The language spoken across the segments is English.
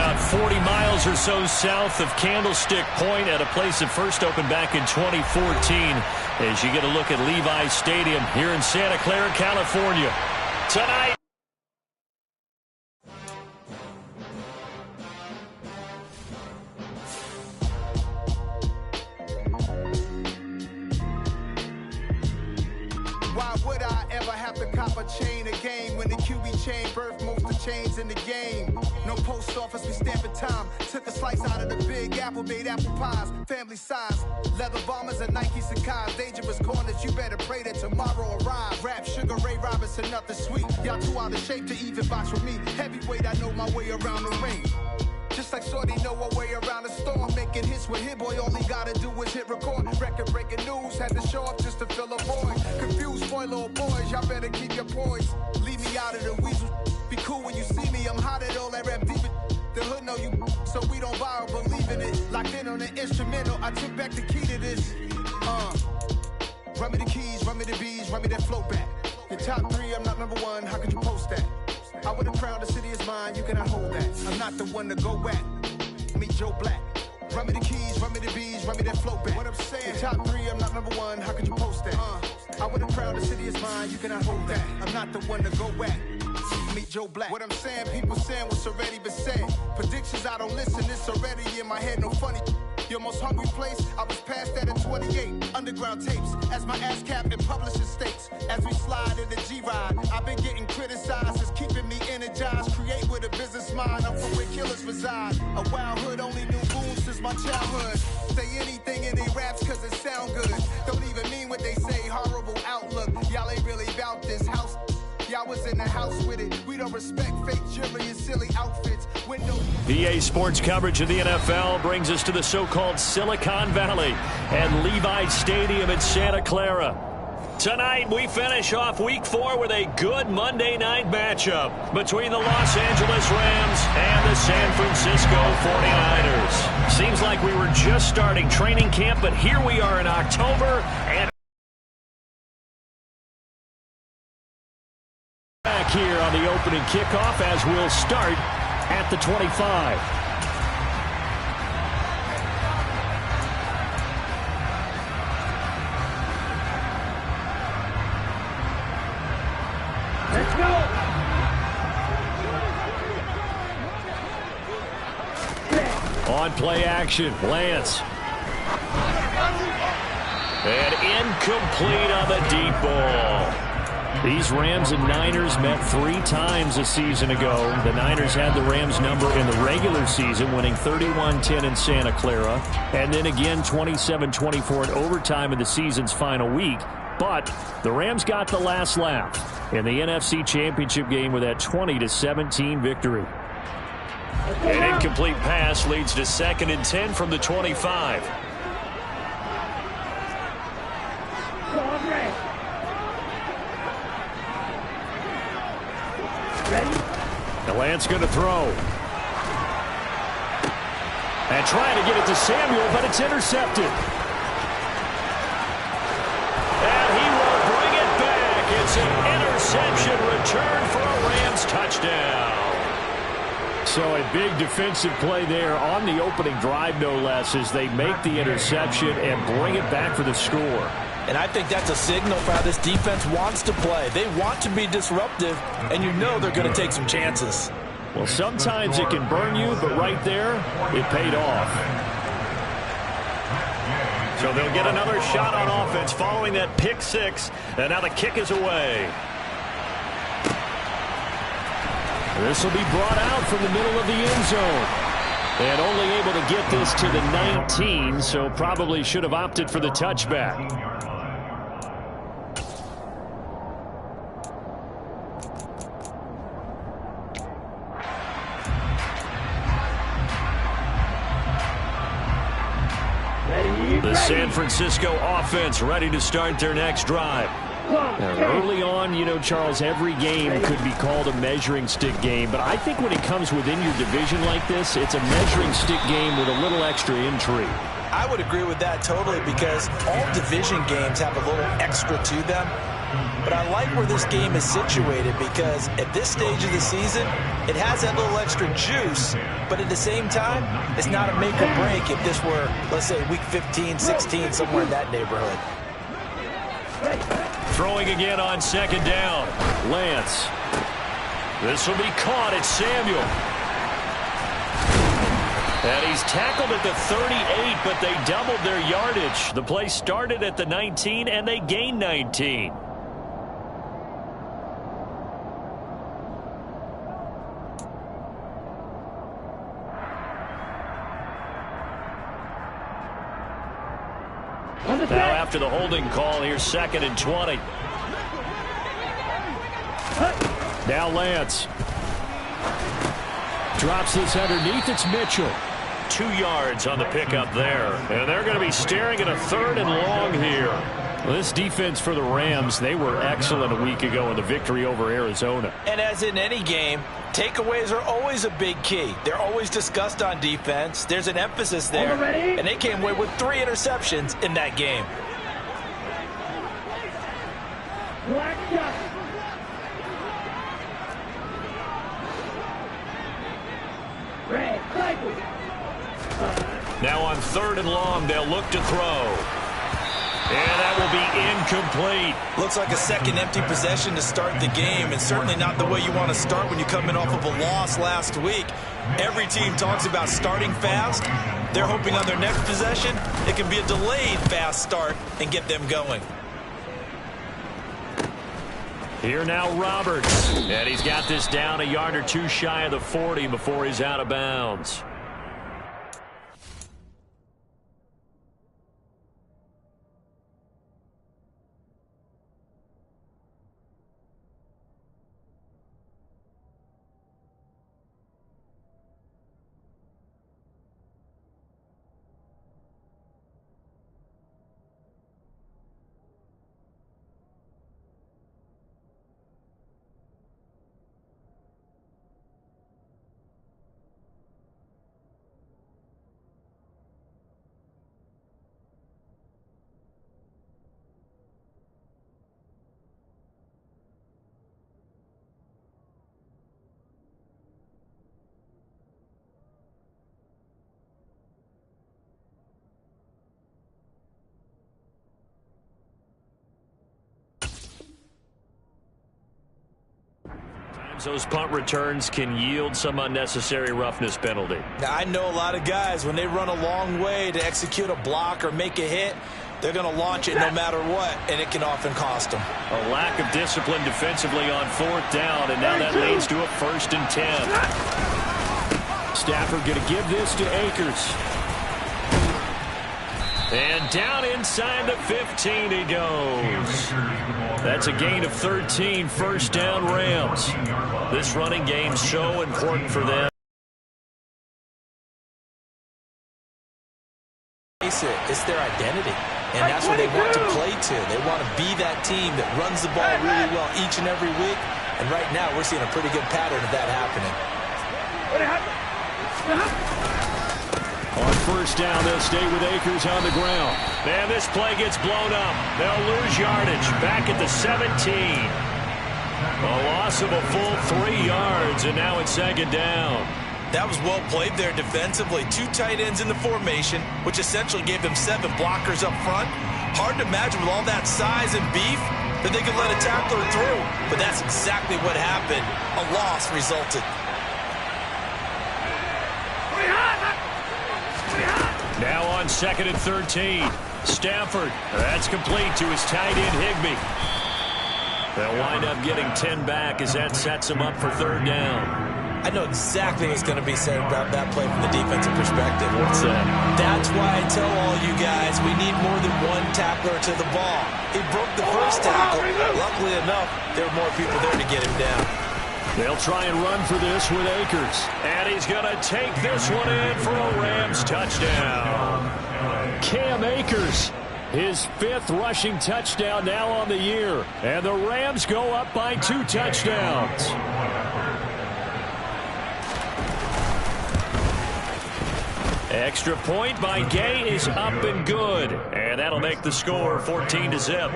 about 40 miles or so south of Candlestick Point at a place that first opened back in 2014 as you get a look at Levi Stadium here in Santa Clara, California. Tonight, why would I ever have to cop a chain a game when the QB chain birthed most of the chains in the game? No post office, we stamping time. Took a slice out of the Big Apple, made apple pies, family size. Leather bombers and Nike Sacai's. Dangerous corners, you better pray that tomorrow arrive. Rap, Sugar Ray Robinson, nothing sweet. Y'all too out of shape to even box with me. Heavyweight, I know my way around the ring. Just like Shorty know her way around the storm. Making hits with Hit Boy, all he gotta do is hit record. Record-breaking news, had to show up just to fill a void. Confused, boy, little boys, y'all better keep your poise. Leave me out of the weasel. Be cool when you see me, I'm hot at all that rap deep. The hood know you, so we don't borrow, believe in it. Locked in on the instrumental, I took back the key to this. Run me the keys, run me the bees, run me that flow back. Your top three, I'm not number one, how could you post that? I would have crowned the city is mine, you cannot hold that. I'm not the one to go at. Meet Joe Black. Run me the keys, run me the bees, run me that flow back. What I'm saying, your top three, I'm not number one, how could you post that? I would have crowned the city is mine, you cannot hold that. I'm not the one to go at. Meet Joe Black. What I'm saying, people saying what's already been said. Predictions, I don't listen, it's already in my head, no funny. Your most hungry place, I was past that at 28. Underground tapes, as my ass cap in publishing states. As we slide in the G-Ride, I've been getting criticized, it's keeping me energized. Create with a business mind, I'm from where killers reside. A wild hood, only knew boom since my childhood. Say anything in they raps cause it sound good. Don't even mean what they say, horrible outlook. Y'all ain't really about this house. Y'all was in the house with it. We don't respect fake jewelry and silly outfits. PA Sports coverage of the NFL brings us to the so-called Silicon Valley and Levi Stadium in Santa Clara. Tonight, we finish off Week 4 with a good Monday night matchup between the Los Angeles Rams and the San Francisco 49ers. Seems like we were just starting training camp, but here we are in October, and back here on the opening kickoff as we'll start at the 25. Let's go. On play action, Lance. And incomplete on the deep ball. These Rams and Niners met 3 times a season ago. The Niners had the Rams number in the regular season, winning 31-10 in Santa Clara, and then again 27-24 in overtime in the season's final week. But the Rams got the last laugh in the NFC Championship game with that 20-17 victory. An incomplete pass leads to 2nd and 10 from the 25. The Lance going to throw. And trying to get it to Samuel, but it's intercepted. And he will bring it back. It's an interception return for a Rams touchdown. So a big defensive play there on the opening drive, no less, as they make the interception and bring it back for the score. And I think that's a signal for how this defense wants to play. They want to be disruptive, and you know they're going to take some chances. Well, sometimes it can burn you, but right there, it paid off. So they'll get another shot on offense following that pick 6, and now the kick is away. This will be brought out from the middle of the end zone. And only able to get this to the 19, so probably should have opted for the touchback. The San Francisco offense ready to start their next drive. Now, early on, you know, Charles, every game could be called a measuring stick game, but I think when it comes within your division like this, it's a measuring stick game with a little extra intrigue. I would agree with that totally, because all division games have a little extra to them. But I like where this game is situated because at this stage of the season, it has that little extra juice, but at the same time, it's not a make or break if this were, let's say, week 15, 16, somewhere in that neighborhood. Throwing again on second down. Lance. This will be caught at Samuel. And he's tackled at the 38, but they doubled their yardage. The play started at the 19, and they gained 19. Now after the holding call, here's 2nd and 20. Now Lance. Drops this underneath. It's Mitchell. 2 yards on the pickup there. And they're going to be staring at a 3rd and long here. Well, this defense for the Rams, they were excellent a week ago in the victory over Arizona. And as in any game, takeaways are always a big key. They're always discussed on defense. There's an emphasis there. And they came away with 3 interceptions in that game. Now on 3rd and long, they'll look to throw. And that will be incomplete. Looks like a second empty possession to start the game, and certainly not the way you want to start when you're coming off of a loss last week. Every team talks about starting fast. They're hoping on their next possession, it can be a delayed fast start and get them going. Here now Roberts. And he's got this down a yard or 2 shy of the 40 before he's out of bounds. Those punt returns can yield some unnecessary roughness penalty. Now, I know a lot of guys, when they run a long way to execute a block or make a hit, they're going to launch it no matter what, and it can often cost them. A lack of discipline defensively on 4th down, and now that leads to a 1st and 10. Stafford going to give this to Akers. And down inside the 15 he goes. That's a gain of 13, 1st down Rams. This running game so important for them. It's their identity, and that's what they want to play to. They want to be that team that runs the ball really well each and every week, and right now we're seeing a pretty good pattern of that happening. On 1st down, they'll stay with Akers on the ground. And this play gets blown up. They'll lose yardage back at the 17. A loss of a full 3 yards, and now it's 2nd down. That was well played there defensively. 2 tight ends in the formation, which essentially gave them 7 blockers up front. Hard to imagine with all that size and beef that they could let a tackler through. But that's exactly what happened. A loss resulted. Now on 2nd and 13. Stafford. That's complete to his tight end Higbee. They'll wind up getting 10 back as that sets him up for 3rd down. I know exactly what's going to be said about that play from the defensive perspective. What's that? That's why I tell all you guys we need more than 1 tackler to the ball. He broke the first tackle. Luckily enough, there were more people there to get him down. They'll try and run for this with Akers. And he's going to take this one in for a Rams touchdown. Cam Akers, his 5th rushing touchdown now on the year. And the Rams go up by 2 touchdowns. Extra point by Gay is up and good. And that'll make the score 14-0.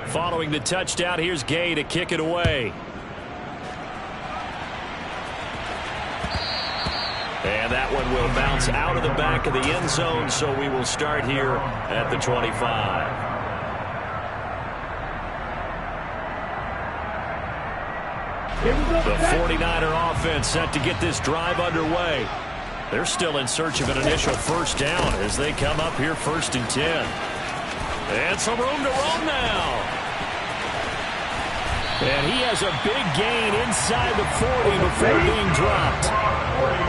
Following the touchdown, here's Gay to kick it away. And that one will bounce out of the back of the end zone, so we will start here at the 25. The 49er offense set to get this drive underway. They're still in search of an initial first down as they come up here 1st and 10. And some room to roam now. And he has a big gain inside the 40 before being dropped.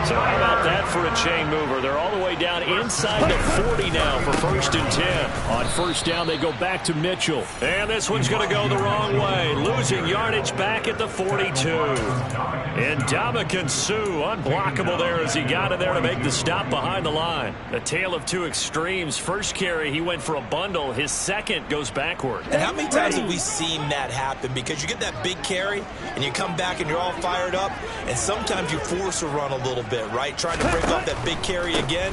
So how about that for a chain mover? They're all the way down inside the 40 now for 1st and 10. On first down, they go back to Mitchell. And this one's going to go the wrong way. Losing yardage back at the 42. And Ndamukong Suh, unblockable there as he got in there to make the stop behind the line. A tale of two extremes. First carry, he went for a bundle. His second goes backward. And how many times have we seen that happen? Because you get that big carry, and you come back and you're all fired up, and sometimes you force a run a little bit, right? Trying to break off that big carry again,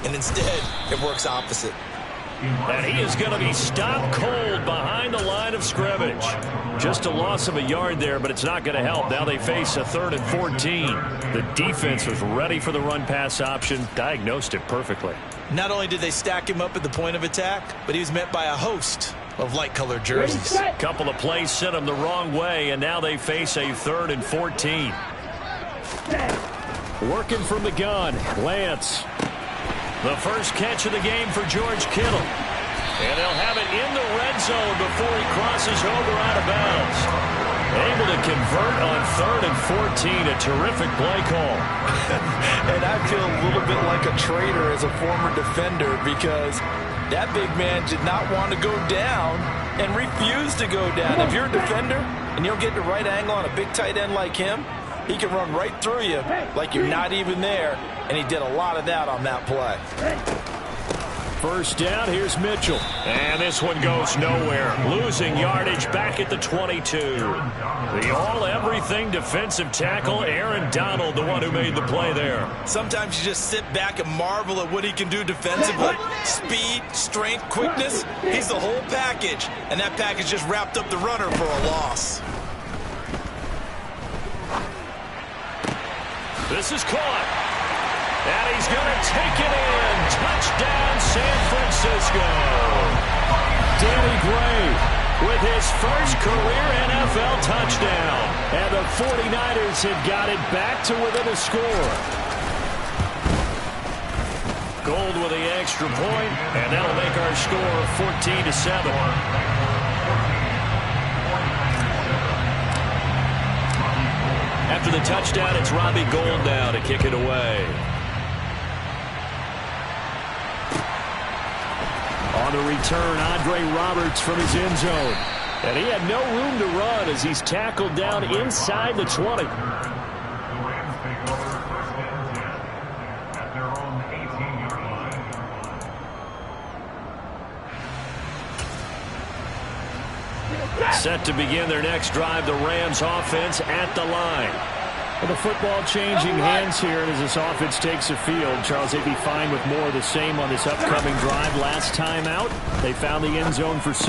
and instead it works opposite. And he is going to be stopped cold behind the line of scrimmage. Just a loss of a yard there, but it's not going to help. Now they face a 3rd and 14. The defense was ready for the run-pass option, diagnosed it perfectly. Not only did they stack him up at the point of attack, but he was met by a host of light-colored jerseys. A couple of plays sent him the wrong way, and now they face a 3rd and 14. Working from the gun, Lance. The first catch of the game for George Kittle. And they'll have it in the red zone before he crosses over out of bounds. Able to convert on 3rd and 14. A terrific play call. And I feel a little bit like a traitor as a former defender because that big man did not want to go down and refused to go down. If you're a defender and you don't get the right angle on a big tight end like him, he can run right through you like you're not even there, and he did a lot of that on that play. First down, here's Mitchell. And this one goes nowhere. Losing yardage back at the 22. The all-everything defensive tackle, Aaron Donald, the one who made the play there. Sometimes you just sit back and marvel at what he can do defensively. Speed, strength, quickness, he's the whole package. And that package just wrapped up the runner for a loss. This is caught. And he's going to take it in. Touchdown, San Francisco. Danny Gray with his first career NFL touchdown. And the 49ers have got it back to within a score. Gold with the extra point, and that'll make our score 14-7. After the touchdown, it's Robbie Gould now to kick it away. On the return, Andre Roberts from his end zone. And he had no room to run as he's tackled down inside the 20. Set to begin their next drive, the Rams offense at the line. Well, the football changing hands here as this offense takes the field. Charles, they'd be fine with more of the same on this upcoming drive. Last time out, they found the end zone for 6.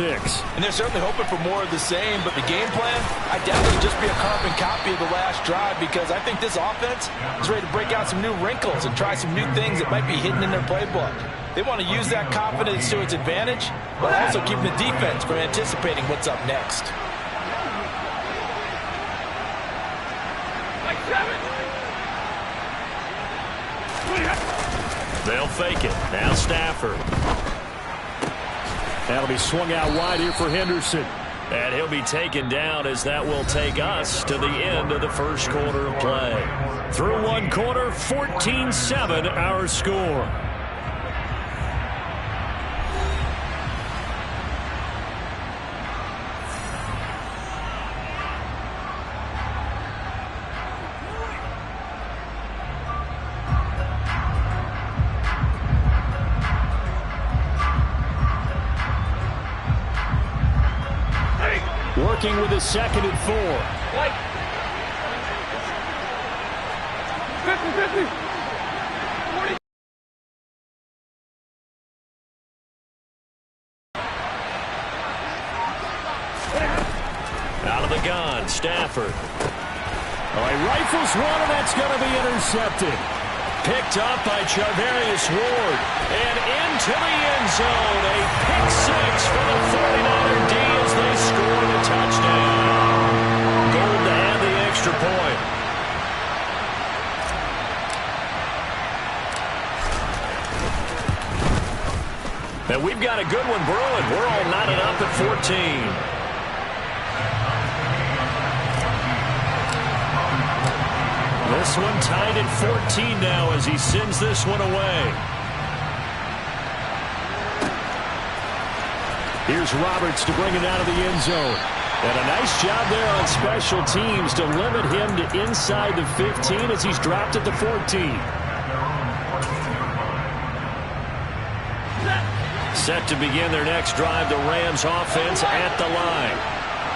And they're certainly hoping for more of the same, but the game plan, I doubt it'll just be a carbon copy of the last drive because I think this offense is ready to break out some new wrinkles and try some new things that might be hidden in their playbook. They want to use that confidence to its advantage, but also keep the defense from anticipating what's up next. They'll fake it. Now Stafford. That'll be swung out wide here for Henderson. And he'll be taken down as that will take us to the end of the first quarter of play. Through one quarter, 14-7 our score. Working with his 2nd and 4. 50-50. 40. on Stafford. Oh, he rifles one, and that's going to be intercepted. Picked up by Charvarius Ward. And into the end zone. A pick six for the 49er D as they score the touchdown. Gold to add the extra point. And we've got a good one brewing. We're all knotted up at 14. This one tied at 14 now as he sends this one away. Here's Roberts to bring it out of the end zone. And a nice job there on special teams to limit him to inside the 15 as he's dropped at the 14. Set to begin their next drive, the Rams offense at the line.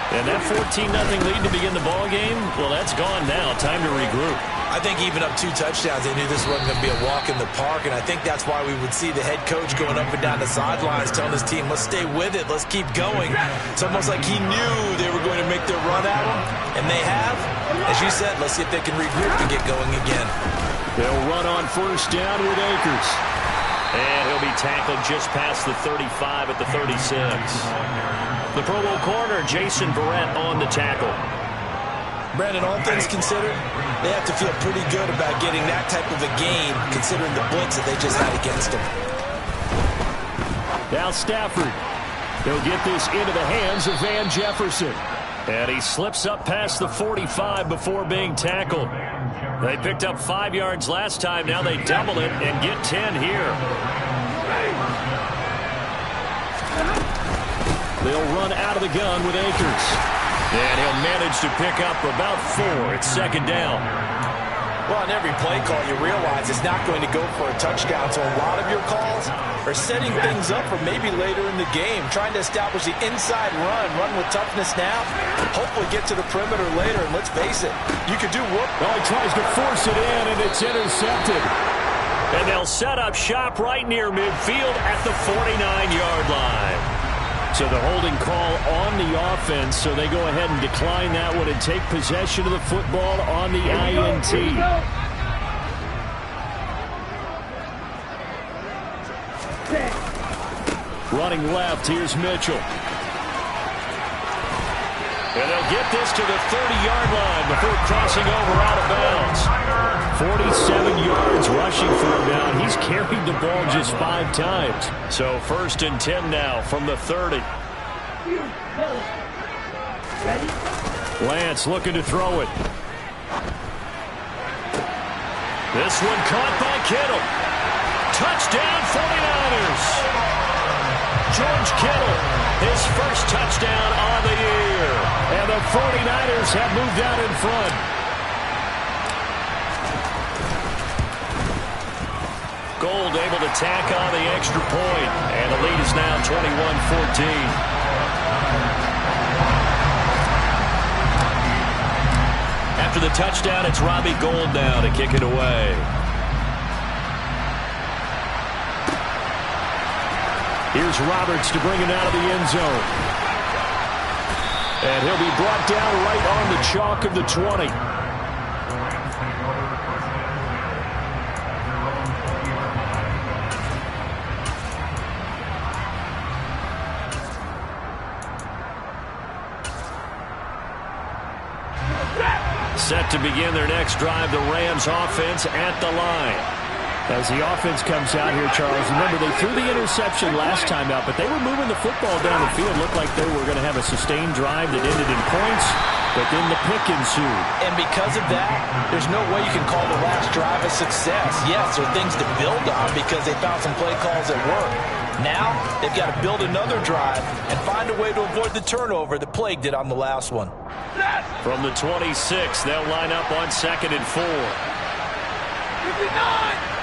And that 14-0 lead to begin the ball game, well, that's gone now. Time to regroup. I think even up 2 touchdowns, they knew this wasn't going to be a walk in the park, and I think that's why we would see the head coach going up and down the sidelines telling his team, let's stay with it, let's keep going. It's almost like he knew they were going to make their run at him, and they have. As you said, let's see if they can regroup and get going again. They'll run on first down with Akers. And he'll be tackled just past the 35 at the 36. The Pro Bowl corner, Jason Verrett, on the tackle. Brandon, all things considered, they have to feel pretty good about getting that type of a gain, considering the blitz that they just had against them. Now Stafford. He'll get this into the hands of Van Jefferson. And he slips up past the 45 before being tackled. They picked up 5 yards last time. Now they double it and get 10 here. They'll run out of the gun with Akers. And he'll manage to pick up about 4. It's second down. Well, on every play call, you realize it's not going to go for a touchdown. So a lot of your calls are setting things up for maybe later in the game, trying to establish the inside run with toughness now, hopefully get to the perimeter later. And let's face it, you could do work. Well, he tries to force it in, and it's intercepted. And they'll set up shop right near midfield at the 49-yard line. So the holding call on the offense, so they go ahead and decline that one and take possession of the football on the INT. Running left, here's Mitchell. And they'll get this to the 30-yard line before crossing over out of bounds. 47 yards rushing for him now. He's carried the ball just 5 times. So 1st and 10 now from the 30. Lance looking to throw it. This one caught by Kittle. Touchdown 49ers. George Kittle, his first touchdown on the year. And the 49ers have moved out in front. Gold able to tack on the extra point. And the lead is now 21-14. After the touchdown, it's Robbie Gould now to kick it away. Here's Roberts to bring it out of the end zone. And he'll be brought down right on the chalk of the 20. Set to begin their next drive, the Rams offense at the line. As the offense comes out here, Charles, remember they threw the interception last time out, but they were moving the football down the field. Looked like they were going to have a sustained drive that ended in points, but then the pick ensued. And because of that, there's no way you can call the last drive a success. Yes, there are things to build on because they found some play calls that work. Now, they've got to build another drive and find a way to avoid the turnover that plagued it on the last one. From the 26, they'll line up on 2nd and 4. 59!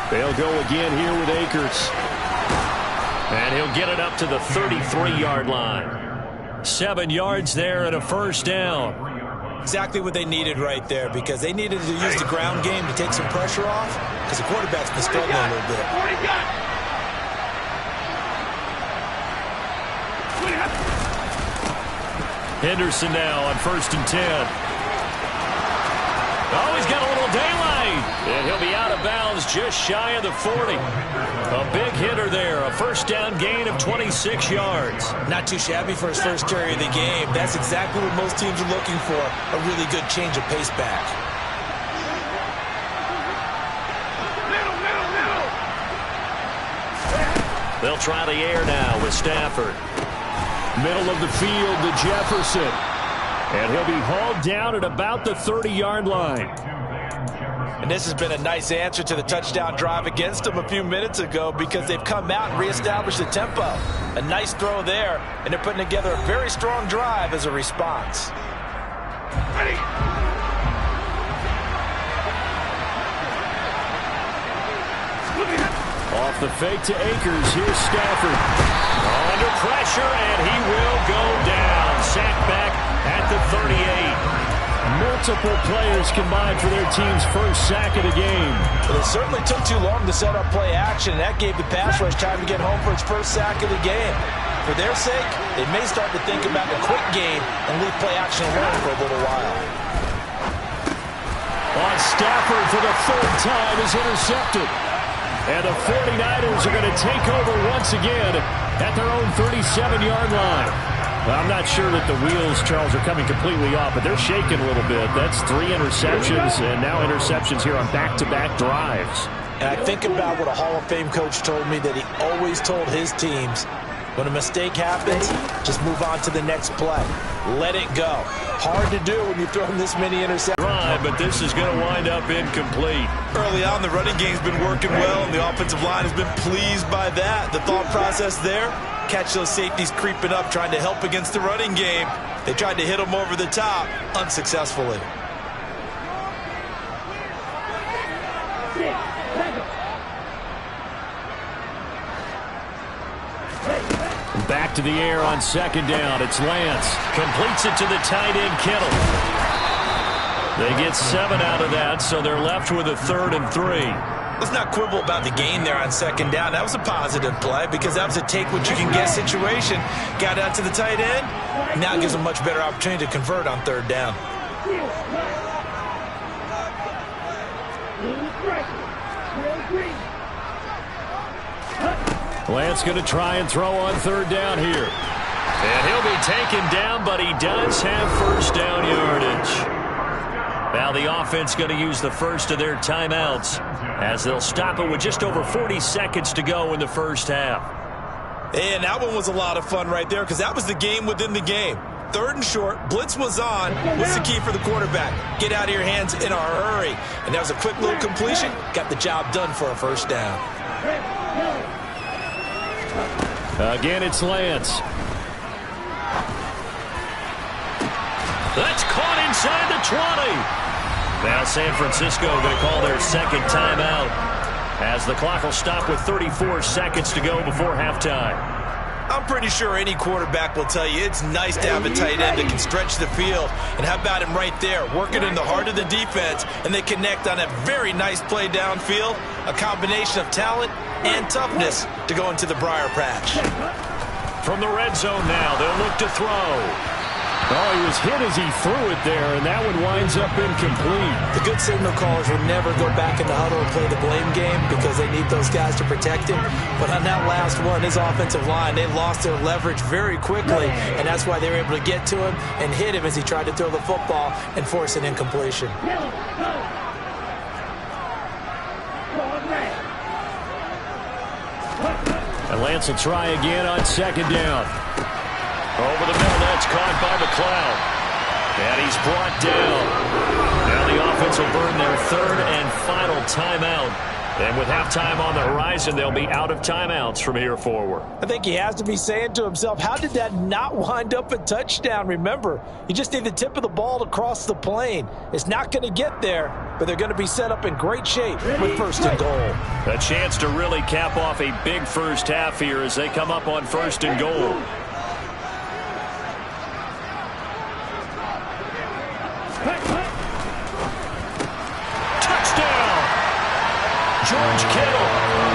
They'll go again here with Akers. And he'll get it up to the 33-yard line. 7 yards there and a first down. Exactly what they needed right there because they needed to use the ground game to take some pressure off because the quarterback's been struggling a little bit. Henderson now on 1st and 10. Oh, he's got a little daylight. And he'll be out of bounds just shy of the 40. A big hitter there. A first down gain of 26 yards. Not too shabby for his first carry of the game. That's exactly what most teams are looking for. A really good change of pace back. They'll try the air now with Stafford. Middle of the field to Jefferson. And he'll be hauled down at about the 30-yard line. And this has been a nice answer to the touchdown drive against them a few minutes ago because they've come out and reestablished the tempo. A nice throw there, and they're putting together a very strong drive as a response. Ready. Off the fake to Akers. Here's Stafford. Under pressure, and he will go down. Sacked back at the 38. Multiple players combined for their team's first sack of the game. Well, it certainly took too long to set up play action. That gave the pass rush time to get home for its first sack of the game. For their sake, they may start to think about a quick game and leave play action alone for a little while. On Stafford for the 3rd time is intercepted. And the 49ers are going to take over once again at their own 37-yard line. Well, I'm not sure that the wheels, Charles, are coming completely off, but they're shaking a little bit. That's 3 interceptions, and now interceptions here on back-to-back drives. And I think about what a Hall of Fame coach told me that he always told his teams, when a mistake happens, just move on to the next play. Let it go. Hard to do when you throw this many interceptions. Right, but this is going to wind up incomplete. Early on, the running game's been working well, and the offensive line has been pleased by that. The thought process there, catch those safeties creeping up, trying to help against the running game. They tried to hit them over the top, unsuccessfully. Back to the air on 2nd down. It's Lance. Completes it to the tight end, Kittle. They get 7 out of that, so they're left with a 3rd and 3. Let's not quibble about the gain there on 2nd down. That was a positive play because that was a take-what-you-can-get situation. Got out to the tight end. Now it gives them a much better opportunity to convert on 3rd down. Lance going to try and throw on 3rd down here. And he'll be taken down, but he does have first down yardage. Now the offense going to use the first of their timeouts as they'll stop it with just over 40 seconds to go in the first half. And that one was a lot of fun right there because that was the game within the game. 3rd and short, blitz was on. What's the key for the quarterback? Get out of your hands in a hurry. And that was a quick little completion. Got the job done for a first down. Again, it's Lance. That's caught inside the 20. Now San Francisco going to call their 2nd timeout as the clock will stop with 34 seconds to go before halftime. I'm pretty sure any quarterback will tell you it's nice to have a tight end that can stretch the field. And how about him right there, working in the heart of the defense, and they connect on a very nice play downfield, a combination of talent and toughness to go into the briar patch. From the red zone now, they'll look to throw. Oh, he was hit as he threw it there, and that one winds up incomplete. The good signal callers will never go back in the huddle and play the blame game because they need those guys to protect him. But on that last one, his offensive line, they lost their leverage very quickly, and that's why they were able to get to him and hit him as he tried to throw the football and force an incompletion. And Lance will try again on 2nd down. Over the middle, that's caught by McLeod. And he's brought down. Now the offense will burn their 3rd and final timeout. And with halftime on the horizon, they'll be out of timeouts from here forward. I think he has to be saying to himself, how did that not wind up a touchdown? Remember, you just need the tip of the ball to cross the plane. It's not going to get there, but they're going to be set up in great shape with 1st and goal. A chance to really cap off a big first half here as they come up on 1st and goal. George Kittle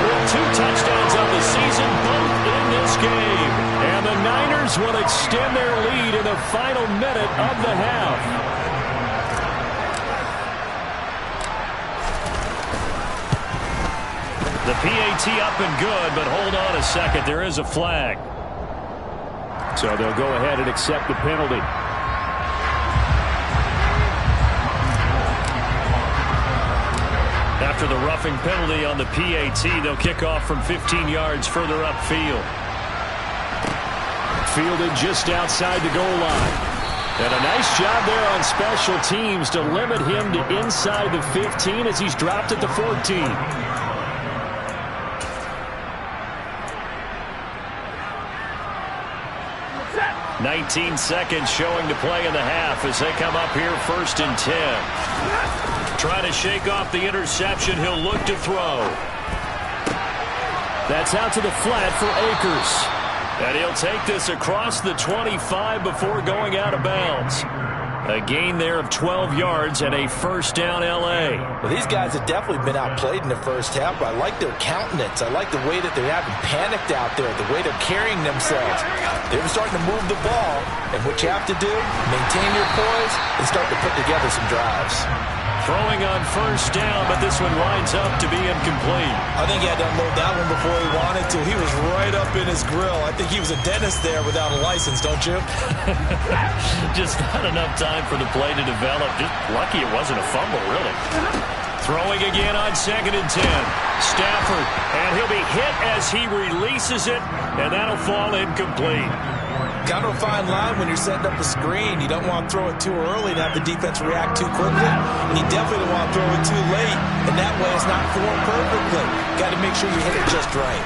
with 2 touchdowns on the season, both in this this game. And the Niners will extend their lead in the final minute of the half. The PAT up and good, but hold on a second. There is a flag. So they'll go ahead and accept the penalty. After the roughing penalty on the PAT, they'll kick off from 15 yards further upfield. Fielded just outside the goal line. And a nice job there on special teams to limit him to inside the 15 as he's dropped at the 14. 19 seconds showing to play in the half as they come up here 1st and 10. Trying to shake off the interception. He'll look to throw. That's out to the flat for Akers. And he'll take this across the 25 before going out of bounds. A gain there of 12 yards and a first down L.A. Well, these guys have definitely been outplayed in the first half, but I like their countenance. I like the way that they haven't panicked out there, the way they're carrying themselves. They're starting to move the ball, and what you have to do, maintain your poise and start to put together some drives. Throwing on first down, but this one winds up to be incomplete. I think he had to unload that one before he wanted to. He was right up in his grill. I think he was a dentist there without a license, don't you? Just not enough time for the play to develop. Just lucky it wasn't a fumble, really. Throwing again on 2nd and 10. Stafford, and he'll be hit as he releases it, and that'll fall incomplete. Kind of a fine line when you're setting up a screen. You don't want to throw it too early and have the defense react too quickly. And you definitely don't want to throw it too late, and that way it's not formed perfectly. Got to make sure you hit it just right.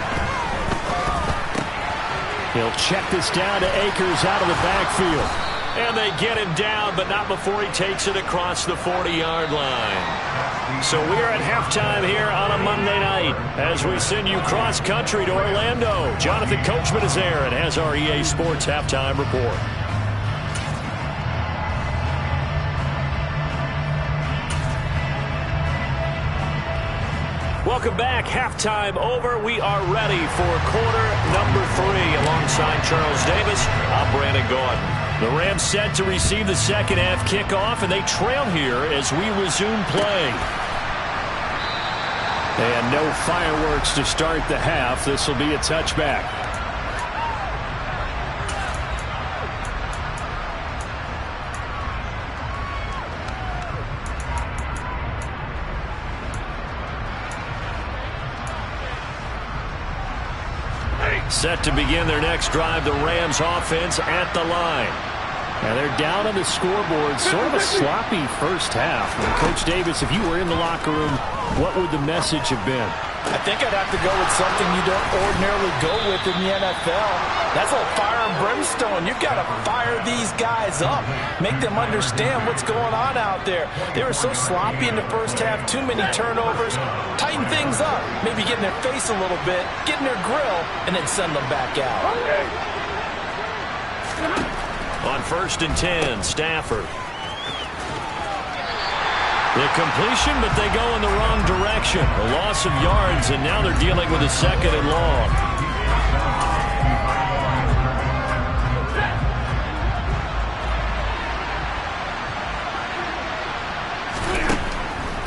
He'll check this down to Akers out of the backfield. And they get him down, but not before he takes it across the 40-yard line. So we're at halftime here on a Monday night as we send you cross-country to Orlando. Jonathan Coachman is there and has our EA Sports Halftime Report. Welcome back. Halftime over. We are ready for quarter number 3. Alongside Charles Davis, I'm Brandon Gordon. The Rams set to receive the second half kickoff, and they trail here as we resume play. And no fireworks to start the half. This will be a touchback. Set to begin their next drive, the Rams offense at the line. And they're down on the scoreboard. Sort of a sloppy first half. Coach Davis, if you were in the locker room, what would the message have been? I think I'd have to go with something you don't ordinarily go with in the NFL. That's a fire and brimstone. You've got to fire these guys up. Make them understand what's going on out there. They were so sloppy in the first half. Too many turnovers. Tighten things up. Maybe get in their face a little bit. Get in their grill. And then send them back out. On 1st and 10, Stafford. The completion, but they go in the wrong direction. A loss of yards, and now they're dealing with a 2nd and long.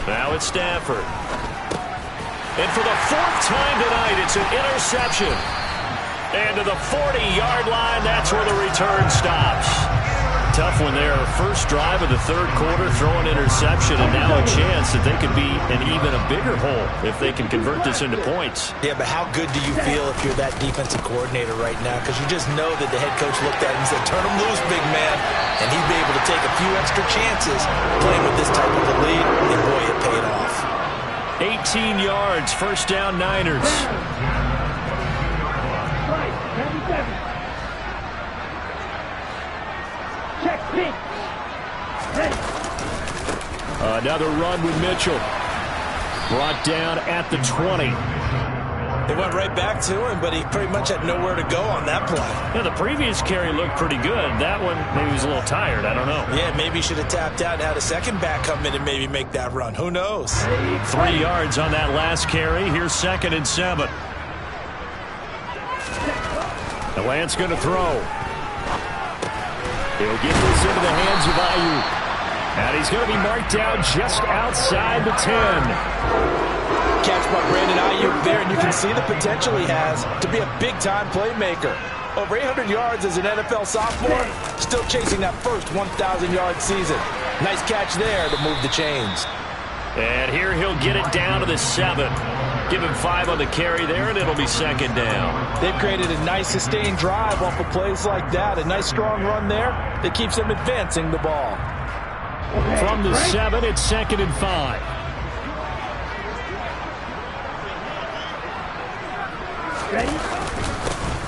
Now it's Stafford. And for the 4th time tonight, it's an interception. And to the 40-yard line, that's where the return stops. Tough one there. First drive of the 3rd quarter, throw an interception, and now a chance that they could be in even a bigger hole if they can convert this into points. Yeah, but how good do you feel if you're that defensive coordinator right now? Because you just know that the head coach looked at him and said, turn him loose, big man. And he'd be able to take a few extra chances playing with this type of a lead, and boy, it paid off. 18 yards, first down Niners. Another run with Mitchell. Brought down at the 20. They went right back to him, but he pretty much had nowhere to go on that play. Yeah, the previous carry looked pretty good. That one, maybe he was a little tired. I don't know. Yeah, maybe he should have tapped out and had a second back come in and maybe make that run. Who knows? 3 yards on that last carry. Here's 2nd and 7. The Lance going to throw. He'll get this into the hands of Ayuk. And he's going to be marked down just outside the 10. Catch by Brandon Ayuk there, and you can see the potential he has to be a big-time playmaker. Over 800 yards as an NFL sophomore, still chasing that first 1,000-yard season. Nice catch there to move the chains. And here he'll get it down to the 7. Give him 5 on the carry there, and it'll be second down. They've created a nice sustained drive off of plays like that. A nice strong run there that keeps them advancing the ball. From the 7, it's second and 5.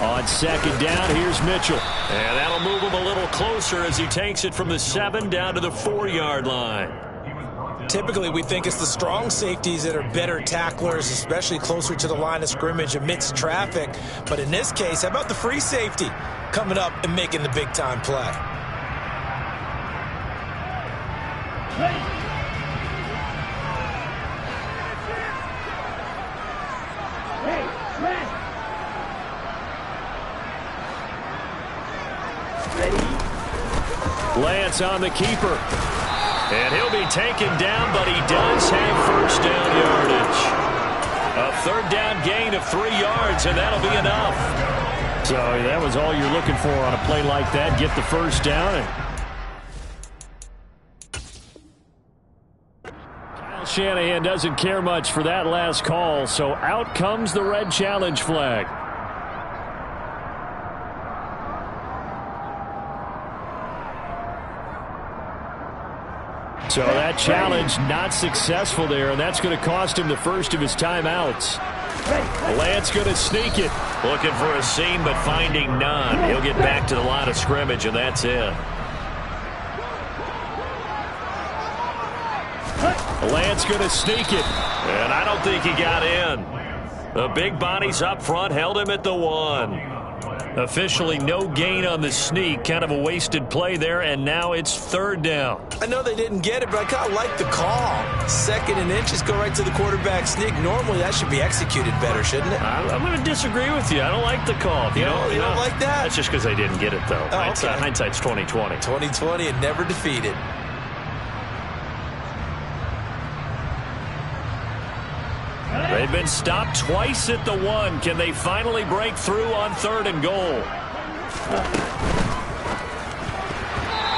On second down, here's Mitchell. And that'll move him a little closer as he takes it from the 7 down to the 4-yard line. Typically, we think it's the strong safeties that are better tacklers, especially closer to the line of scrimmage amidst traffic. But in this case, how about the free safety coming up and making the big-time play? Lance on the keeper. And he'll be taken down, but he does have first down yardage. A third down gain of 3 yards, and that'll be enough. So that was all you're looking for on a play like that. Get the first down. Kyle Shanahan doesn't care much for that last call, so out comes the red challenge flag. So that challenge not successful there, and that's going to cost him the first of his timeouts. Lance going to sneak it. Looking for a seam, but finding none. He'll get back to the line of scrimmage, and that's it. Lance going to sneak it, and I don't think he got in. The big bodies up front held him at the 1. Officially no gain on the sneak. Kind of a wasted play there, and now it's third down. I know they didn't get it, but I kind of like the call. 2nd and inches, go right to the quarterback sneak. Normally that should be executed better, shouldn't it? I'm going to disagree with you. I don't like the call. You don't like that? That's just because they didn't get it, though. Oh, okay. Hindsight's 20/20. 20/20 and never defeated. They've been stopped twice at the 1. Can they finally break through on 3rd and goal?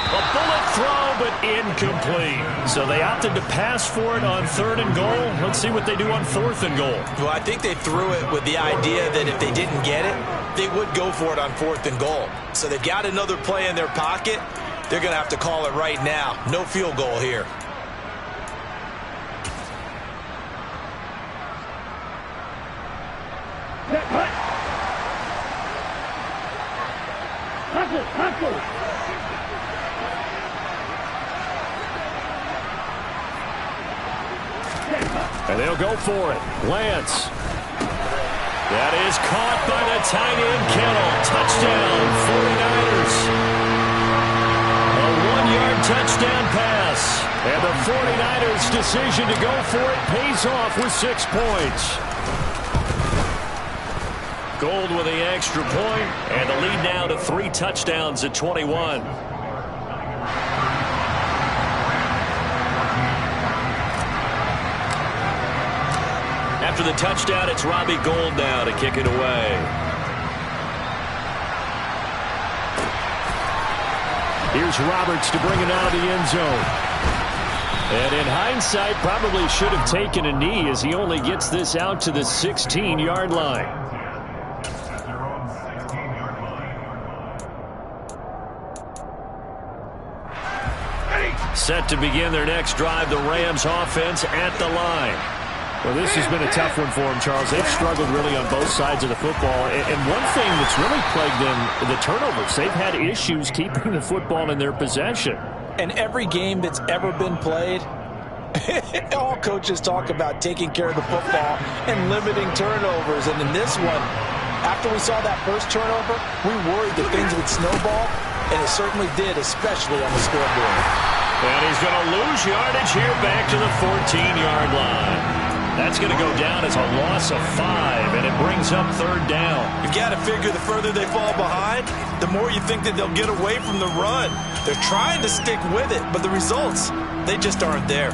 A bullet throw, but incomplete. So they opted to pass for it on 3rd and goal. Let's see what they do on 4th and goal. Well, I think they threw it with the idea that if they didn't get it, they would go for it on 4th and goal. So they've got another play in their pocket. They're going to have to call it right now. No field goal here. And they'll go for it. Lance. That is caught by the tight end, Kittle. Touchdown, 49ers. A 1-yard touchdown pass. And the 49ers' decision to go for it pays off with 6 points. Gold with the extra point, and the lead now to 3 touchdowns at 21. After the touchdown, it's Robbie Gould now to kick it away. Here's Roberts to bring it out of the end zone. And in hindsight, probably should have taken a knee as he only gets this out to the 16-yard line. Set to begin their next drive, the Rams offense at the line. Well, this has been a tough one for them, Charles. They've struggled really on both sides of the football. And one thing that's really plagued them, the turnovers. They've had issues keeping the football in their possession. And every game that's ever been played, all coaches talk about taking care of the football and limiting turnovers. And in this one, after we saw that first turnover, we worried that things would snowball, and it certainly did, especially on the scoreboard. And he's going to lose yardage here back to the 14-yard line. That's going to go down as a loss of 5, and it brings up third down. You've got to figure the further they fall behind, the more you think that they'll get away from the run. They're trying to stick with it, but the results, they just aren't there.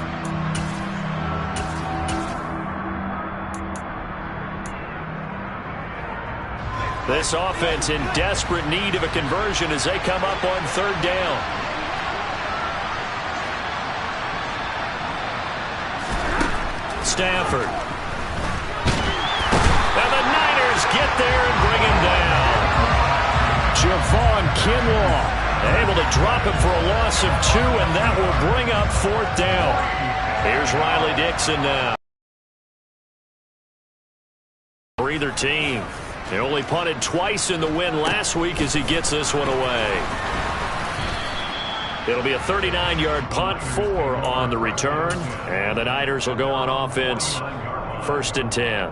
This offense in desperate need of a conversion as they come up on third down. Stafford. And the Niners get there and bring him down. Javon Kinlaw able to drop him for a loss of 2, and that will bring up fourth down. Here's Riley Dixon now. For either team. He only punted twice in the win last week as he gets this one away. It'll be a 39-yard punt, 4 on the return, and the Niners will go on offense, 1st and 10.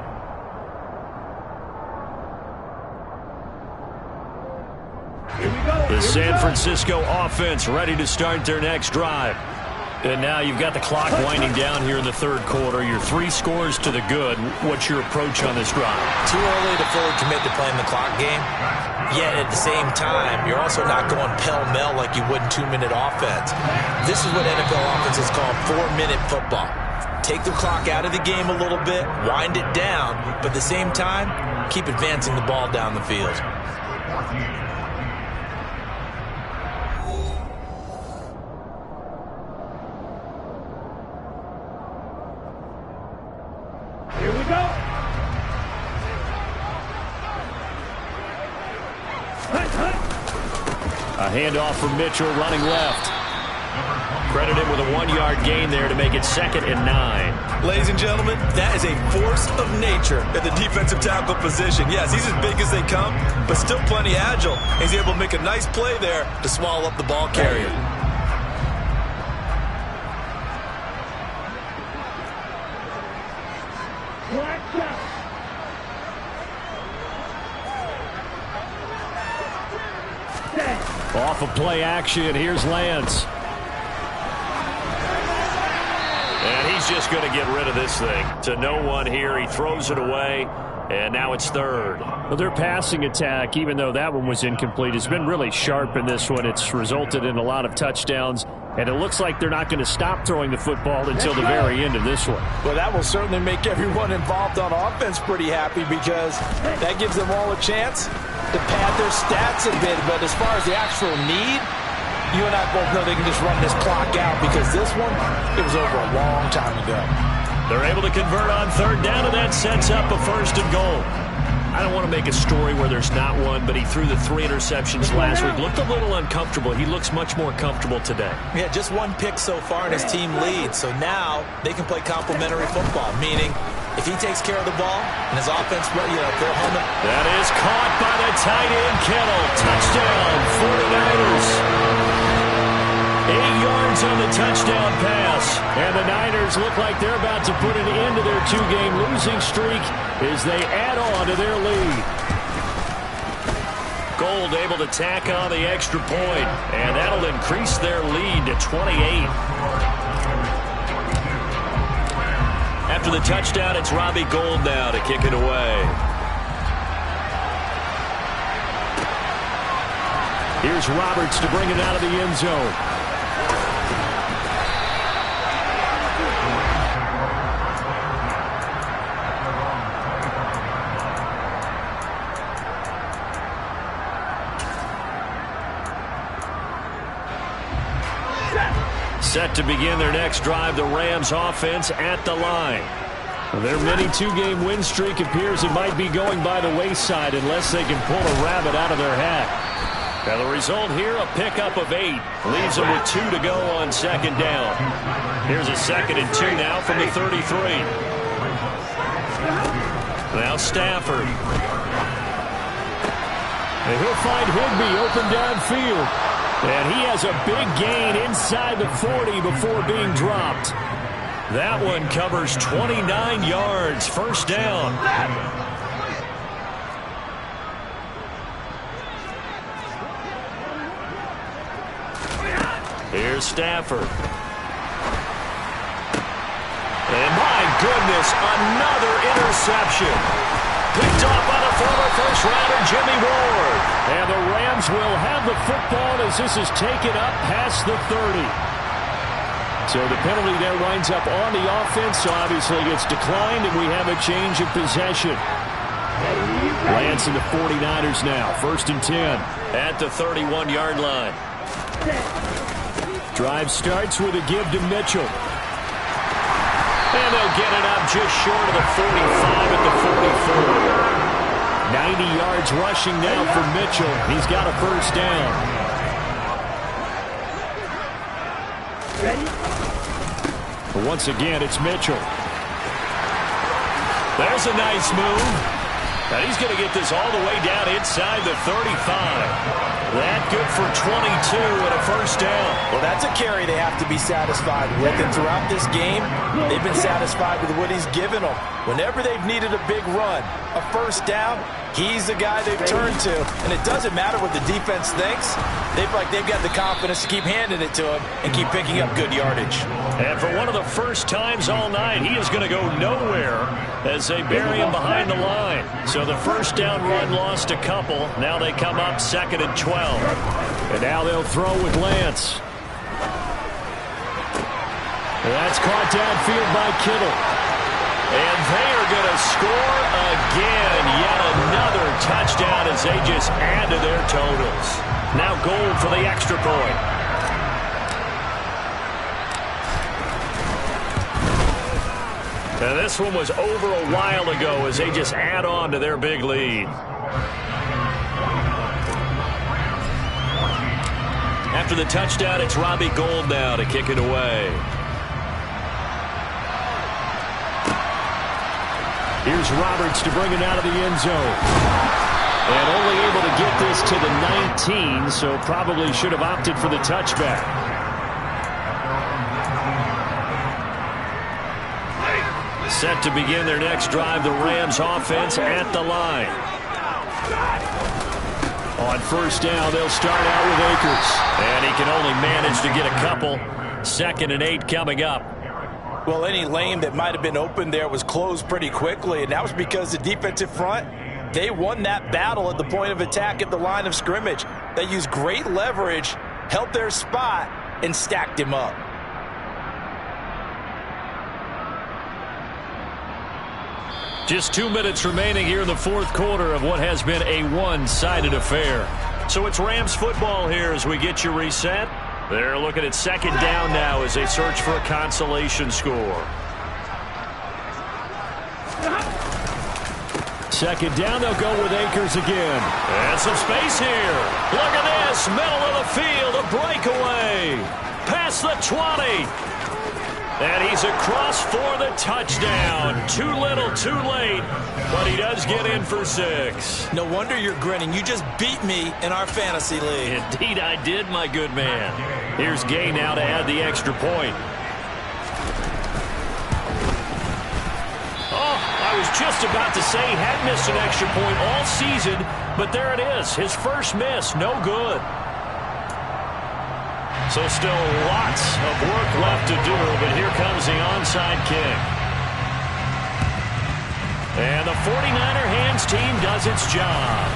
The San Francisco offense ready to start their next drive. And now you've got the clock winding down here in the third quarter. Your 3 scores to the good. What's your approach on this drive? Too early to fully commit to playing the clock game. Yet at the same time, you're also not going pell-mell like you would in 2-minute offense. This is what NFL offenses call 4-minute football. Take the clock out of the game a little bit, wind it down, but at the same time, keep advancing the ball down the field. A handoff from Mitchell running left. Credit him with a 1-yard gain there to make it 2nd and 9. Ladies and gentlemen, that is a force of nature at the defensive tackle position. Yes, he's as big as they come, but still plenty agile. He's able to make a nice play there to swallow up the ball carrier. Off of play action, here's Lance. And he's just going to get rid of this thing. To no one here, he throws it away, and now it's 3rd. Well, their passing attack, even though that one was incomplete, has been really sharp in this one. It's resulted in a lot of touchdowns, and it looks like they're not going to stop throwing the football until the very end of this one. Well, that will certainly make everyone involved on offense pretty happy because that gives them all a chance to pad their stats a bit. But as far as the actual need, you and I both know they can just run this clock out because this one, it was over a long time ago. They're able to convert on third down, and that sets up a 1st and goal. I don't want to make a story where there's not one, but he threw the 3 interceptions last week. Looked a little uncomfortable. He looks much more comfortable today. Yeah, just 1 pick so far, and his team leads. So now they can play complementary football, meaning if he takes care of the ball and his offense, they're home. That is caught by the tight end, Kittle. Touchdown, 49ers. 8 yards on the touchdown pass. And the Niners look like they're about to put an end to their 2-game losing streak as they add on to their lead. Gold able to tack on the extra point, and that'll increase their lead to 28. After the touchdown, it's Robbie Gould now to kick it away. Here's Roberts to bring it out of the end zone. Set to begin their next drive, the Rams offense at the line. Their mini 2-game win streak appears it might be going by the wayside unless they can pull a rabbit out of their hat. Now the result here, a pickup of 8. Leaves them with 2 to go on 2nd down. Here's a 2nd and 2 now from the 33. Now Stafford. And he'll find Higbee open downfield. And he has a big gain inside the 40 before being dropped. That one covers 29 yards. 1st down. Here's Stafford. And my goodness, another interception. Picked off by the former first-rounder Jimmy Ward. And the Rams will have the football as this is taken up past the 30. So the penalty there winds up on the offense, so obviously it's declined, and we have a change of possession. Lance and the 49ers now, 1st and 10 at the 31-yard line. Drive starts with a give to Mitchell. And they'll get it up just short of the 45 at the 44. 90 yards rushing now for Mitchell. He's got a first down. But once again, it's Mitchell. There's a nice move. And he's going to get this all the way down inside the 35. That good for 22 and a first down. Well, that's a carry they have to be satisfied with. And throughout this game, they've been satisfied with what he's given them. Whenever they've needed a big run, a first down, he's the guy they've turned to. And it doesn't matter what the defense thinks. They've got the confidence to keep handing it to him and keep picking up good yardage. And for one of the first times all night, he is going to go nowhere as they bury him behind the line. So the first down run lost a couple. Now they come up 2nd and 12. And now they'll throw with Lance. That's caught downfield by Kittle. And they are going to score again. Yet another touchdown as they just add to their totals. Now goal for the extra point. And this one was over a while ago as they just add on to their big lead. After the touchdown, it's Robbie Gould now to kick it away. Here's Roberts to bring it out of the end zone. And only able to get this to the 19, so probably should have opted for the touchback. Set to begin their next drive, the Rams offense at the line. On first down, they'll start out with Akers. And he can only manage to get a couple. 2nd and 8 coming up. Well, any lane that might have been open there was closed pretty quickly, and that was because the defensive front, they won that battle at the point of attack at the line of scrimmage. They used great leverage, held their spot, and stacked him up. Just 2 minutes remaining here in the 4th quarter of what has been a one-sided affair. So it's Rams football here as we get you reset. They're looking at 2nd down now as they search for a consolation score. 2nd down, they'll go with Akers again. And some space here. Look at this, middle of the field, a breakaway. Past the 20. And he's across for the touchdown. Too little, too late. But he does get in for 6. No wonder you're grinning. You just beat me in our fantasy league. Indeed I did, my good man. Here's Gay now to add the extra point. Oh, I was just about to say he had missed an extra point all season, but there it is. His first miss, no good. So still lots of work left to do, but here comes the onside kick. And the 49er hands team does its job.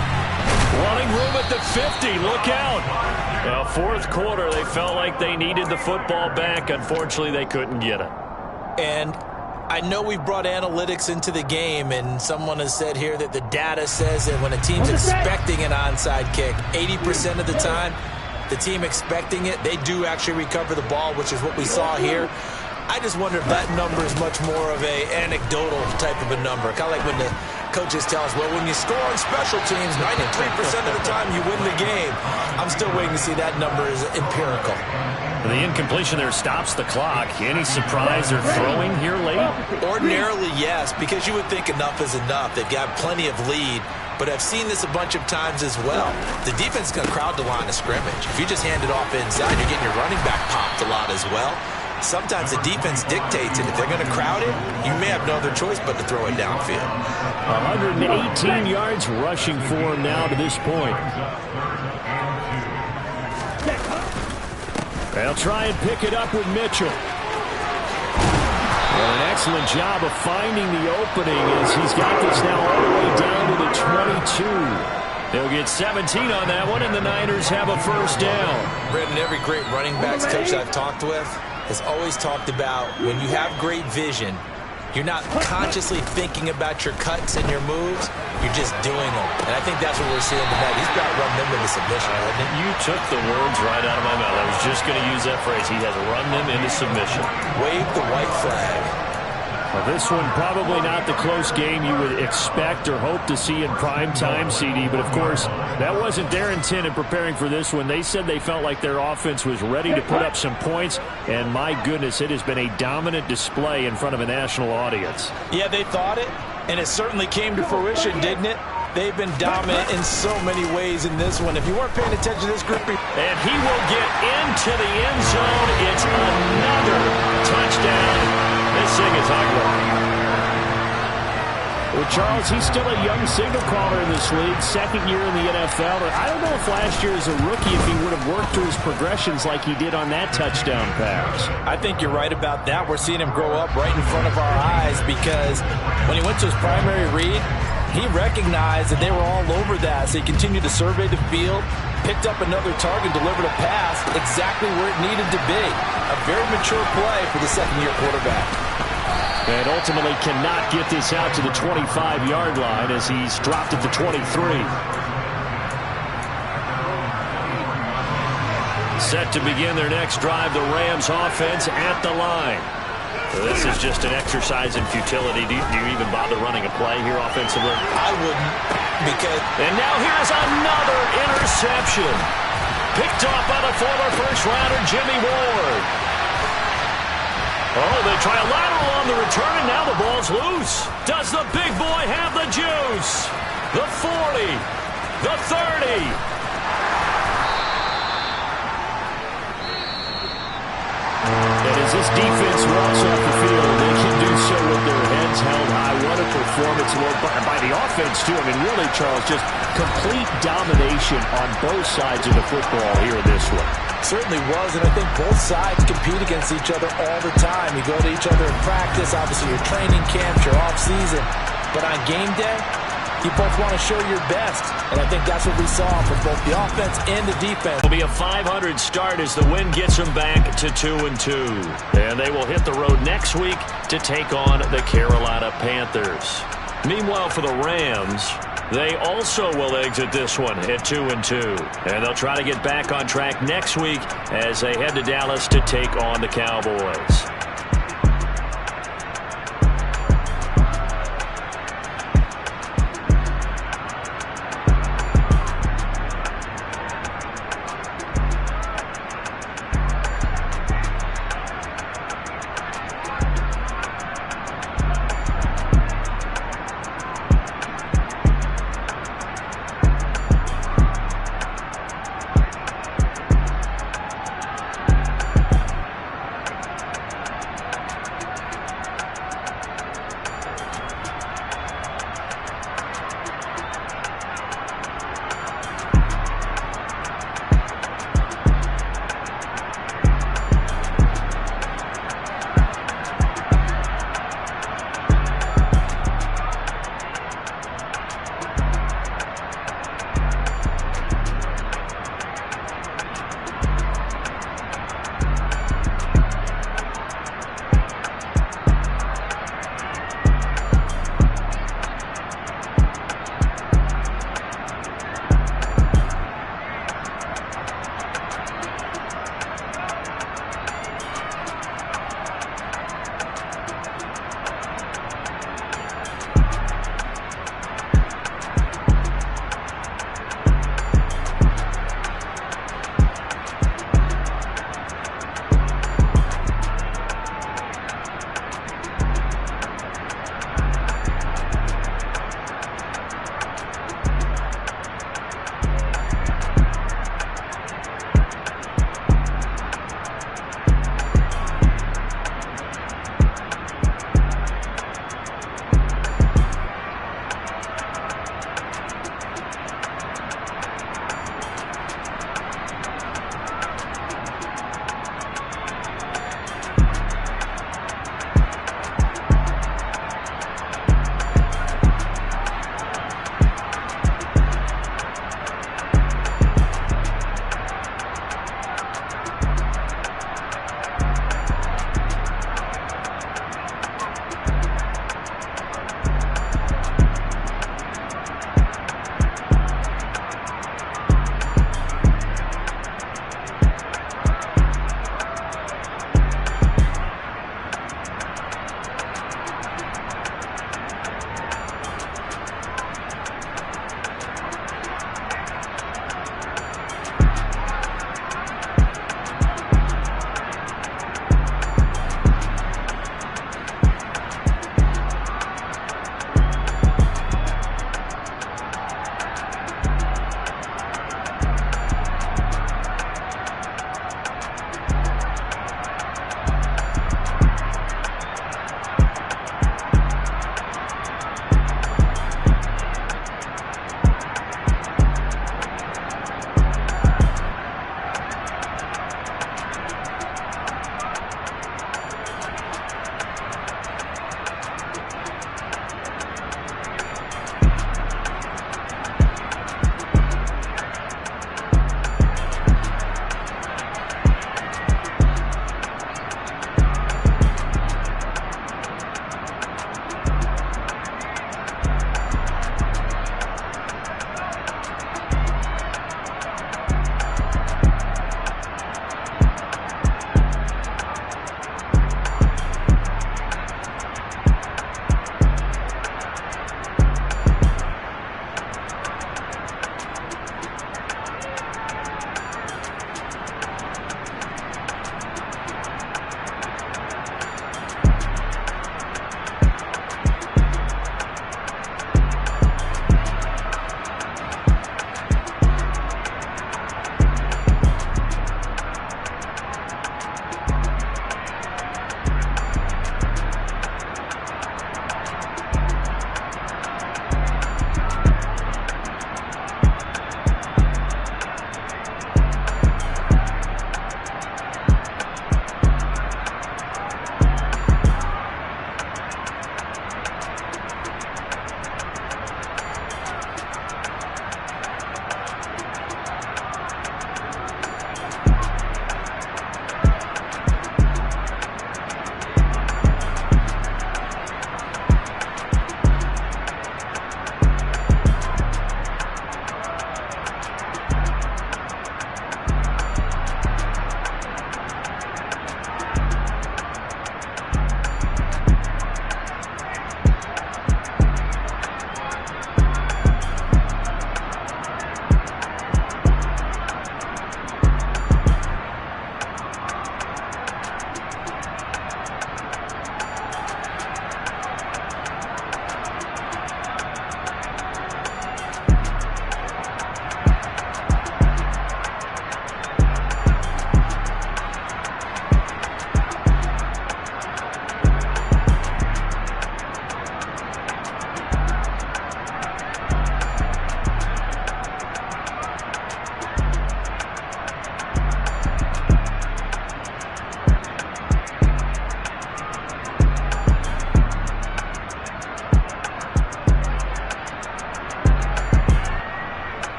Running room at the 50. Look out. Well, 4th quarter, they felt like they needed the football back. Unfortunately, they couldn't get it. And I know we've brought analytics into the game, and someone has said here that the data says that when a team's expecting an onside kick, 80% of the time, the team expecting it, they do actually recover the ball, which is what we saw here. I just wonder if that number is much more of a anecdotal type of a number. Kind of like when the coaches tell us, well, when you score on special teams, 93% of the time you win the game. I'm still waiting to see that number is empirical. The incompletion there stops the clock. Any surprise they're throwing here late? Ordinarily, yes, because you would think enough is enough. They've got plenty of lead. But I've seen this a bunch of times as well. The defense is going to crowd the line of scrimmage. If you just hand it off inside, you're getting your running back popped a lot as well. Sometimes the defense dictates it. If they're going to crowd it, you may have no other choice but to throw it downfield. 118 yards rushing for him now to this point. They'll try and pick it up with Mitchell. Well, an excellent job of finding the opening as he's got this now all the way down to the 22. They'll get 17 on that one, and the Niners have a first down. Brendan, every great running backs coach I've talked with has always talked about when you have great vision, you're not consciously thinking about your cuts and your moves. You're just doing them. And I think that's what we're seeing tonight. He's got run them into submission, hasn't he? You took the words right out of my mouth. I was just going to use that phrase. He has run them into submission. Wave the white flag. Well, this one probably not the close game you would expect or hope to see in prime time, CD. But, of course, that wasn't their intent in preparing for this one. They said they felt like their offense was ready to put up some points. And, my goodness, it has been a dominant display in front of a national audience. Yeah, they thought it, and it certainly came to fruition, didn't it? They've been dominant in so many ways in this one. If you weren't paying attention to this group. And he will get into the end zone. It's another touchdown. This thing is ugly. Well, Charles, he's still a young signal caller in this league, second year in the NFL. I don't know if last year as a rookie if he would have worked through his progressions like he did on that touchdown pass. I think you're right about that. We're seeing him grow up right in front of our eyes because when he went to his primary read, he recognized that they were all over that. So he continued to survey the field, picked up another target, delivered a pass exactly where it needed to be. A very mature play for the second-year quarterback. And ultimately cannot get this out to the 25-yard line as he's dropped at the 23. Set to begin their next drive, the Rams offense at the line. So this is just an exercise in futility. Do you even bother running a play here offensively? I wouldn't, because... And now here's another interception. Picked off by the former first-rounder Jimmy Ward. Oh, they try a lateral on the return, and now the ball's loose. Does the big boy have the juice? The 40, the 30. And as this defense walks off the field, they can do so with their heads held high. What a performance by the offense, too. I mean, really, Charles, just complete domination on both sides of the football here in this one. Certainly was, and I think both sides compete against each other all the time. You go to each other in practice, obviously your training camps, your off-season. But on game day, you both want to show your best. And I think that's what we saw from both the offense and the defense. It'll be a 500 start as the win gets them back to 2-2. And they will hit the road next week to take on the Carolina Panthers. Meanwhile, for the Rams, they also will exit this one at 2-2. And they'll try to get back on track next week as they head to Dallas to take on the Cowboys.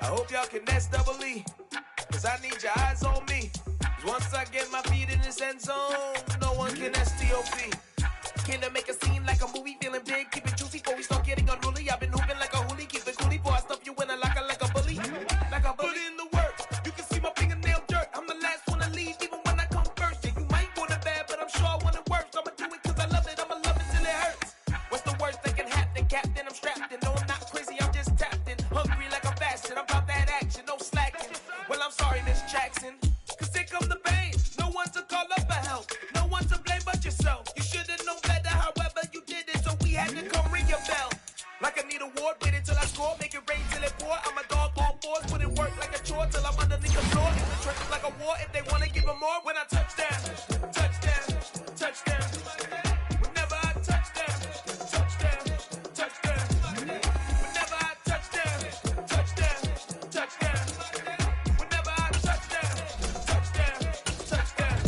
I hope y'all can nest double E, cause I need your eyes on me. Cause once I get my feet in this end zone, no one can STOP. Can I make a scene like a movie, feeling big, keep it juicy before we start getting unruly. I've been hooping like a hoolie, keep it coolie before I stuff you in a locker like a bully. Like a bully. Put in the work, you can see my fingernail dirt. I'm the last one to leave, even when I come first. Yeah, you might want it bad, but I'm sure I want it worse. I'ma do it cause I love it, I'ma love it till it hurts. What's the worst that can happen, Captain? I'm strapped in, no I'm not crazy, I'm just tapped in. Hungry like I'm fasting, I'm about that action, no slacking. Well, I'm sorry, Miss Jackson, cause here come the pain. No one to call up for help, no one to blame but yourself. You should've known better, however you did it, so we had to come ring your bell. Like I need a ward, wait until I score, make it rain till it pour. I'm a dog on fours, put in work like a chore till I'm underneath the floor. In the trenches like a war, if they wanna give them more. When I touch down, touchdown, touchdown. Whenever I touch down, touchdown, touchdown. Whenever I touch down, touchdown, touchdown. Whenever I touch down, touchdown, touchdown.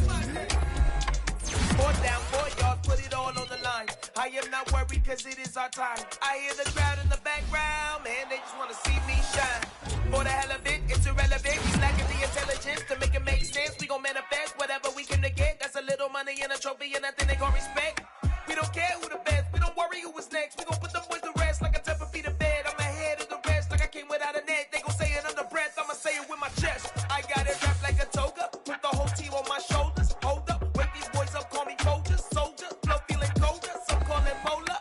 4 down, 4 yards, put it all on the line. I am not worried cause it is our time. I hear the crowd in the background, man, they just wanna see me shine. For the hell of it, it's irrelevant. We lacking the intelligence to make it make sense. We gon' manifest whatever we can to get. That's a little money and a trophy and nothing they gon' respect. We don't care who the best, we don't worry who is next. We gon' put the boys to rest like a temper feet to bed. I'm ahead of the rest like I came without a net. They gon' say it under breath, I'ma say it with my chest. I got it wrapped like a toga, put the whole team on my shoulders. Hold up, wake these boys up, call me Folgers, soldier. Flow feeling colder, some call it polar.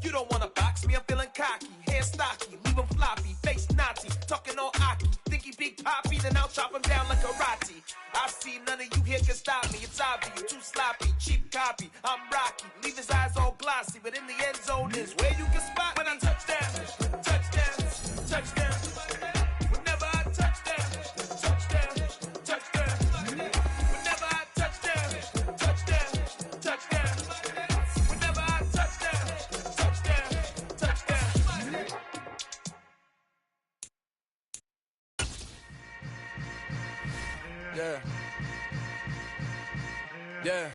You don't wanna box me, I'm feeling cocky. Hair stocky, leave him floppy, face naughty. Talking all aki, think he big poppy, then I'll chop him down like karate. I see none of you here can stop me. It's obvious, you too sloppy, cheap copy. I'm rocky, leave his eyes all glossy, but in the end zone is where you can spot when I touch down, touchdown, touchdown. Whenever I touch down, touchdown, touchdown. Whenever I touch down, touchdown, touchdown. Whenever I touch down, touchdown, touchdown. Yeah. Yeah.